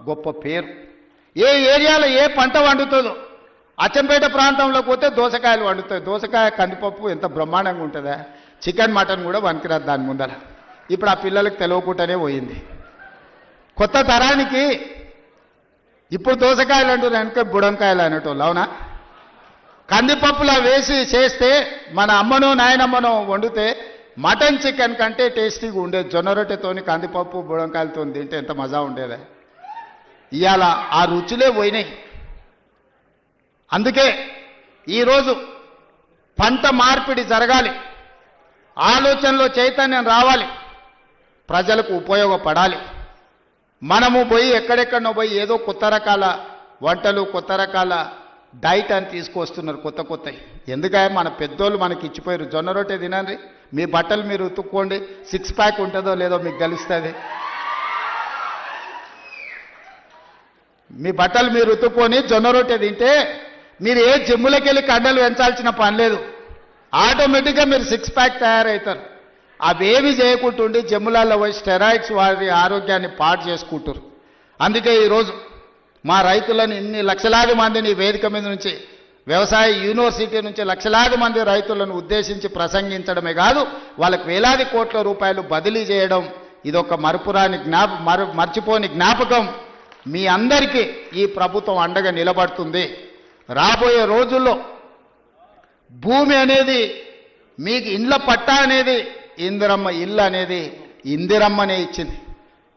గొప్ప పేరు. ఏ ఏరియాలో ఏ పంట వండుతుందో అచ్చంపేట ప్రాంతంలో పోతే దోసకాయలు వండుతాయి. దోసకాయ కందిపప్పు ఎంత బ్రహ్మాండంగా ఉంటుందా, చికెన్ మటన్ కూడా వనికిరాదు దాని ముందర. ఇప్పుడు ఆ పిల్లలకు తెలియకుండానే పోయింది. కొత్త తరానికి ఇప్పుడు దోసకాయలు అంటారు వెనక బుడంకాయలు అనేటోళ్ళు. అవునా? కందిపప్పులా వేసి చేస్తే మన అమ్మనో నాయనమ్మనో వండితే మటన్ చికెన్ కంటే టేస్టీగా ఉండేది. జొన్న రొట్టెతోని కందిపప్పు బుడంకాయలతో తింటే ఎంత మజా ఉండేది. ఇవాళ ఆ రుచులే పోయినాయి. అందుకే ఈరోజు పంట మార్పిడి జరగాలి, ఆలోచనలో చైతన్యం రావాలి, ప్రజలకు ఉపయోగపడాలి. మనము పోయి ఎక్కడెక్కడనో పోయి ఏదో కొత్త రకాల వంటలు కొత్త రకాల డైట్ అని తీసుకొస్తున్నారు కొత్త కొత్తవి. ఎందుకంటే మన పెద్దోళ్ళు మనకి ఇచ్చిపోయారు. జొన్న రొట్టె తినండి, మీ బట్టలు మీరు ఉతుక్కోండి, 6 ప్యాక్ ఉంటుందో లేదో మీకు తెలుస్తుంది. మీ బట్టలు మీరు ఉతుక్కొని జొన్న రొట్టె తింటే మీరు ఏ జిమ్ములకి వెళ్ళి కండలు పెంచాల్సిన పని లేదు. ఆటోమేటిక్గా మీరు 6 ప్యాక్ తయారవుతారు. అవేమి చేయకుంటుండి జిమ్ములలో పోయి స్టెరాయిడ్స్ వారి ఆరోగ్యాన్ని పాడు చేసుకుంటారు. అందుకే ఈరోజు మా రైతులను ఇన్ని లక్షలాది మందిని వేదిక మీద నుంచి వ్యవసాయ యూనివర్సిటీ నుంచి లక్షలాది మంది రైతులను ఉద్దేశించి ప్రసంగించడమే కాదు, వాళ్ళకు వేలాది కోట్ల రూపాయలు బదిలీ చేయడం ఇదొక మర్చిపోని జ్ఞాపకం. మీ అందరికీ ఈ ప్రభుత్వం అండగా నిలబడుతుంది. రాబోయే రోజుల్లో భూమి అనేది మీకు ఇండ్ల పట్టా అనేది ఇందిరమ్మ ఇల్లు అనేది ఇందిరమ్మనే ఇచ్చింది.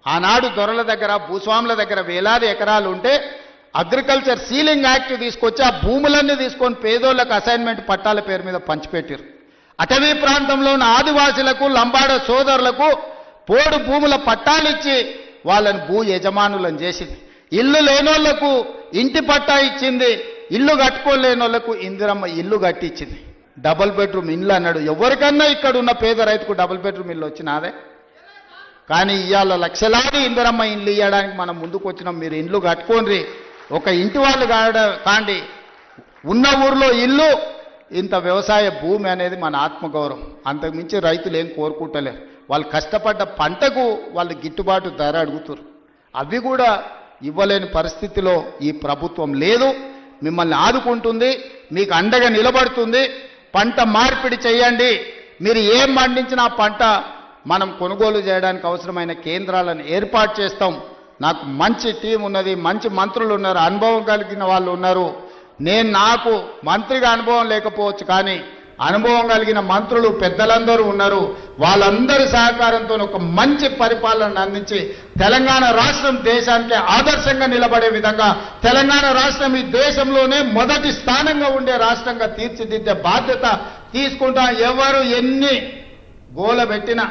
ఆనాడు దొరల దగ్గర భూస్వాముల దగ్గర వేలాది ఎకరాలు ఉంటే అగ్రికల్చర్ సీలింగ్ యాక్ట్ తీసుకొచ్చి ఆ భూములన్నీ తీసుకొని పేదోళ్లకు అసైన్మెంట్ పట్టాల పేరు మీద పంచిపెట్టారు. అటవీ ప్రాంతంలో ఉన్న ఆదివాసులకు లంబాడ సోదరులకు పోడు భూముల పట్టాలు ఇచ్చి వాళ్ళని భూ యజమానులను చేసింది. ఇల్లు లేనోళ్లకు ఇంటి పట్టా ఇచ్చింది, ఇల్లు కట్టుకోలేని వాళ్ళకు ఇందిరమ్మ ఇల్లు కట్టించింది. డబుల్ బెడ్రూమ్ ఇల్లు అన్నాడు. ఎవరికన్నా ఇక్కడ ఉన్న పేద రైతుకు డబుల్ బెడ్రూమ్ ఇల్లు వచ్చినాదే. కానీ ఇవాళ లక్షలాది ఇందిరమ్మ ఇల్లు ఇవ్వడానికి మనం ముందుకు వచ్చినాం. మీరు ఇండ్లు కట్టుకోండి, ఒక ఇంటి వాళ్ళు కాండి, ఉన్న ఊర్లో ఇల్లు, ఇంత వ్యవసాయ భూమి అనేది మన ఆత్మగౌరవం. అంతకుమించి రైతులు ఏం కోరుకుంటలేరు. వాళ్ళు కష్టపడ్డ పంటకు వాళ్ళు గిట్టుబాటు ధర అడుగుతారు. అవి కూడా ఇవ్వలేని పరిస్థితిలో ఈ ప్రభుత్వం లేదు. మిమ్మల్ని ఆదుకుంటుంది, మీకు అండగా నిలబడుతుంది. పంట మార్పిడి చేయండి. మీరు ఏం పండించినా పంట మనం కొనుగోలు చేయడానికి అవసరమైన కేంద్రాలను ఏర్పాటు చేస్తాం. నాకు మంచి టీం ఉన్నది, మంచి మంత్రులు ఉన్నారు, అనుభవం కలిగిన వాళ్ళు ఉన్నారు. నాకు మంత్రిగా అనుభవం లేకపోవచ్చు, కానీ అనుభవం కలిగిన మంత్రులు పెద్దలందరూ ఉన్నారు. వాళ్ళందరి సహకారంతో ఒక మంచి పరిపాలన అందించి తెలంగాణ రాష్ట్రం దేశానికి ఆదర్శంగా నిలబడే విధంగా తెలంగాణ రాష్ట్రం ఈ దేశంలోనే మొదటి స్థానంగా ఉండే రాష్ట్రంగా తీర్చిదిద్దే బాధ్యత తీసుకుంటా. ఎవరు ఎన్ని గోల పెట్టినా